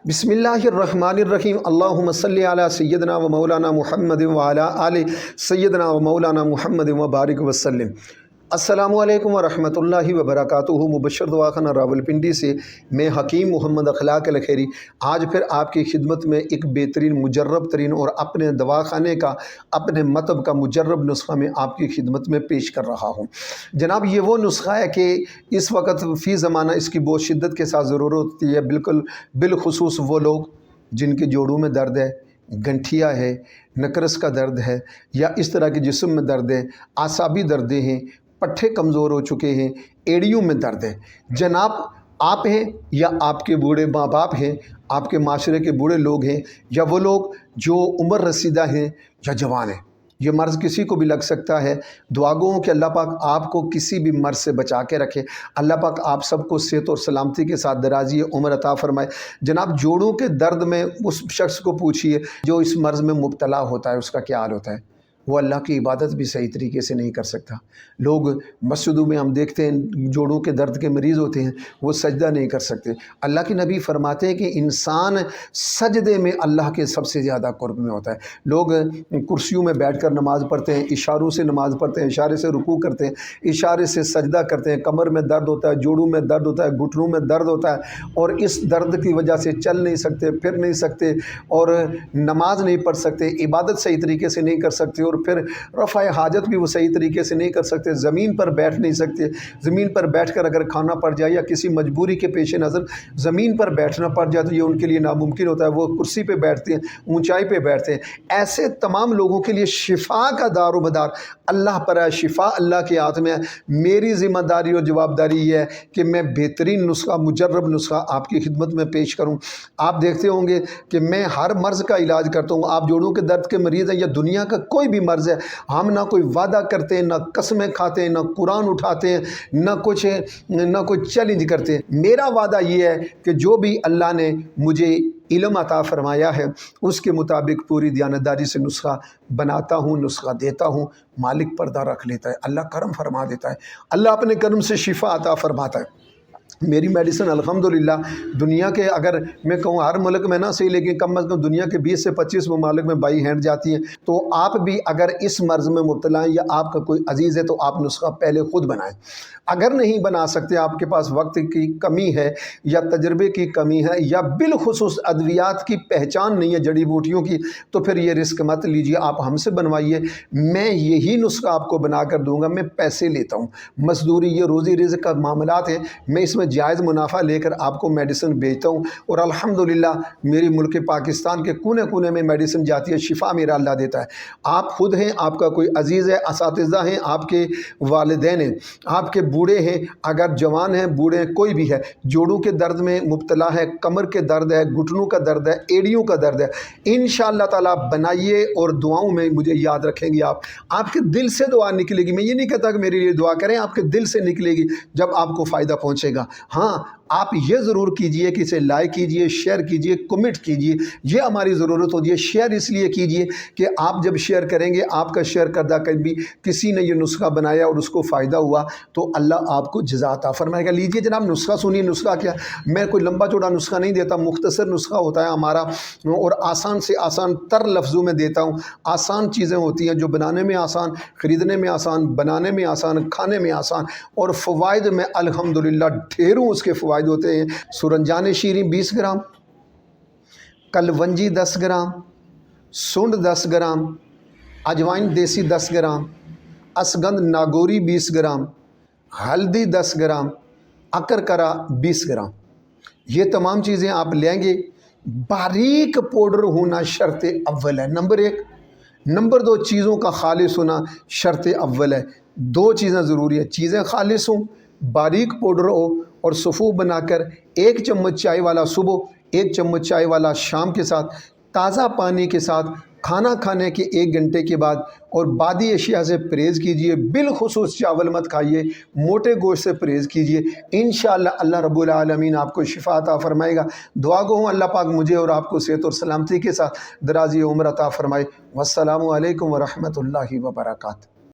बिस्मिल्लाहिर्रहमानिर्रहीम अल्लाहुम्मा सल्लि अला सय्यदना व मौलाना मुहम्मद व अला आलि सय्यदना व मौलाना मुहम्मद व बारिक वसल्लम। अस्सलामु अलैकुम व रहमतुल्लाहि व बरकातुहू। मुबश्शिर दवाखाना रावलपिंडी से मैं हकीम मोहम्मद अखलाक अलखैरी आज फिर आपकी खिदमत में एक बेहतरीन मुजर्रब तरीन और अपने दवाखाने का अपने मतब का मुजर्रब नुस्खा में आपकी खिदमत में पेश कर रहा हूँ। जनाब, ये वो नुस्खा है कि इस वक्त फ़ी ज़माना इसकी बहुत शिद्दत के साथ ज़रूरत होती है। बिलखुसूस वो लोग जिनके जोड़ों में दर्द है, गंठिया है, नकरस का दर्द है, या इस तरह के जिस्म में दर्द है, आसाबी दर्दें हैं, पट्ठे कमज़ोर हो चुके हैं, एड़ियों में दर्द है। जनाब, आप हैं या आपके बूढ़े माँ बाप हैं, आपके माशरे के बूढ़े लोग हैं, या वो लोग जो उम्र रसीदा हैं या जवान हैं, ये मर्ज़ किसी को भी लग सकता है। दुआ गो कि अल्लाह पाक आपको किसी भी मर्ज़ से बचा के रखे। अल्लाह पाक आप सबको सेहत और सलामती के साथ दराज़ी उम्र अता फरमाए। जनाब, जोड़ों के दर्द में उस शख्स को पूछिए जो इस मर्ज़ में मुब्तला होता है, उसका क्या हाल होता है। वो अल्लाह की इबादत भी सही तरीके से नहीं कर सकता। लोग मस्जिदों में हम देखते हैं जोड़ों के दर्द के मरीज़ होते हैं, वो सजदा नहीं कर सकते। अल्लाह के नबी फरमाते हैं कि इंसान सजदे में अल्लाह के सबसे ज़्यादा कुर्ब में होता है। लोग कुर्सियों में बैठकर नमाज़ पढ़ते हैं, इशारों से नमाज़ पढ़ते हैं, इशारे से रुकू करते हैं, इशारे से सजदा करते हैं। कमर में दर्द होता है, जोड़ों में दर्द होता है, घुटनों में दर्द होता है, और इस दर्द की वजह से चल नहीं सकते, फिर नहीं सकते, और नमाज नहीं पढ़ सकते, इबादत सही तरीके से नहीं कर सकते, और फिर रफ़ा हाजत भी वो सही तरीके से नहीं कर सकते। ज़मीन पर बैठ नहीं सकते। ज़मीन पर बैठकर अगर खाना पड़ जाए या किसी मजबूरी के पेश नज़र ज़मीन पर बैठना पड़ जाए तो ये उनके लिए नामुमकिन होता है। वो कुर्सी पे बैठते हैं, ऊंचाई पे बैठते हैं। ऐसे तमाम लोगों के लिए शिफा का दारोमदार अल्लाह पर है। शिफा अल्लाह के हाथ में है। मेरी ज़िम्मेदारी और जवाबदारी ये है कि मैं बेहतरीन नुस्खा, मुजर्रब नुस्खा आपकी खिदमत में पेश करूँ। आप देखते होंगे कि मैं हर मर्ज़ का इलाज करता हूँ। आप जोड़ों के दर्द के मरीज़ हैं या दुनिया का कोई भी मर्ज़ है, हम ना कोई वादा करते हैं, ना कसमें खाते हैं, ना कुरान उठाते हैं, ना कोई चैलेंज करते हैं। मेरा वादा ये है कि जो भी अल्लाह ने मुझे इल्म अता फरमाया है उसके मुताबिक पूरी दयानतदारी से नुस्खा बनाता हूँ, नुस्खा देता हूँ। मालिक पर्दा रख लेता है, अल्लाह करम फरमा देता है, अल्लाह अपने करम से शिफा अता फरमाता है। मेरी मेडिसिन अल्हम्दुलिल्लाह दुनिया के, अगर मैं कहूँ हर मुल्क में ना सही, लेकिन कम अज़ कम दुनिया के 20 से 25 ममालिक में बाई हैंड जाती है। तो आप भी अगर इस मर्ज़ में मुब्तला हैं या आपका कोई अजीज़ है तो आप नुस्खा पहले ख़ुद बनाएं। अगर नहीं बना सकते, आपके पास वक्त की कमी है या तजर्बे की कमी है या बिलखुसूस अद्वियात की पहचान नहीं है, जड़ी बूटियों की, तो फिर ये रिस्क मत लीजिए, आप हमसे बनवाइए। मैं यही नुस्खा आपको बना कर दूँगा। मैं पैसे लेता हूँ, मजदूरी, ये रोज़ी रिज़्क़ का मामलात है, मैं इसमें जायज़ मुनाफा लेकर आपको मेडिसिन बेचता हूँ। और अल्हम्दुलिल्लाह मेरी मुल्क पाकिस्तान के कोने कोने में मेडिसिन जाती है, शिफा मेरा अल्लाह देता है। आप खुद हैं, आपका कोई अजीज़ है, असातिज़ा हैं, आपके वालिदैन हैं, आपके बूढ़े हैं, अगर जवान हैं, बूढ़े हैं, कोई भी है, जोड़ों के दर्द में मुब्तला है, कमर के दर्द है, घुटनों का दर्द है, एड़ियों का दर्द है, इंशाअल्लाह ताला बनाइए और दुआओं में मुझे याद रखेंगे। आप, आपके दिल से दुआ निकलेगी। मैं ये नहीं कहता कि मेरे लिए दुआ करें, आपके दिल से निकलेगी जब आपको फ़ायदा पहुँचेगा। हाँ, आप ये ज़रूर कीजिए कि इसे लाइक कीजिए, शेयर कीजिए, कमेंट कीजिए, ये हमारी ज़रूरत होती है। शेयर इसलिए कीजिए कि आप जब शेयर करेंगे, आपका शेयर करदा कभी किसी ने ये नुस्खा बनाया और उसको फ़ायदा हुआ तो अल्लाह आपको जज़ा अता फरमाएगा। लीजिए जनाब, नुस्खा सुनिए। नुस्खा क्या, मैं कोई लंबा चौड़ा नुस्खा नहीं देता, मुख्तसर नुस्खा होता है हमारा, और आसान से आसान तर लफ्ज़ों में देता हूँ। आसान चीज़ें होती हैं जो बनाने में आसान, ख़रीदने में आसान, बनाने में आसान, खाने में आसान, और फ़वाइद में अल्हम्दुलिल्लाह ढेरों उसके फ़वाइद होते हैं। सुरंजान शीरीं 20 ग्राम, कलवंजी 10 ग्राम, सुंड 10 ग्राम, अजवाइन देसी 10 ग्राम, असगंध नागौरी 20 ग्राम, हल्दी 10 ग्राम, अकरकरा 20 ग्राम। ये तमाम चीज़ें आप लेंगे। बारीक पाउडर होना शर्त अव्वल है, नंबर 1। नंबर 2, चीज़ों का खालिस होना शर्त अव्वल है। 2 चीज़ें ज़रूरी है, चीज़ें खालिस हों, बारीक पाउडर हो, और सफ़ू बनाकर 1 चम्मच चाय वाला सुबह, 1 चम्मच चाय वाला शाम के साथ, ताज़ा पानी के साथ, खाना खाने के 1 घंटे के बाद, और बादी अशिया से परहेज़ कीजिए। बिलखुसूस चावल मत खाइए, मोटे गोश्त से परहेज़ कीजिए। इंशाअल्लाह अल्लाह रब्बुल आलमीन आपको शिफा अता फरमाएगा। दुआ गो हूँ अल्लाह पाक मुझे और आपको सेहत और सलामती के साथ दराज़ी उम्र अता फरमाए। वस्सलामु अलैकुम व रहमतुल्लाहि व बरकातहू।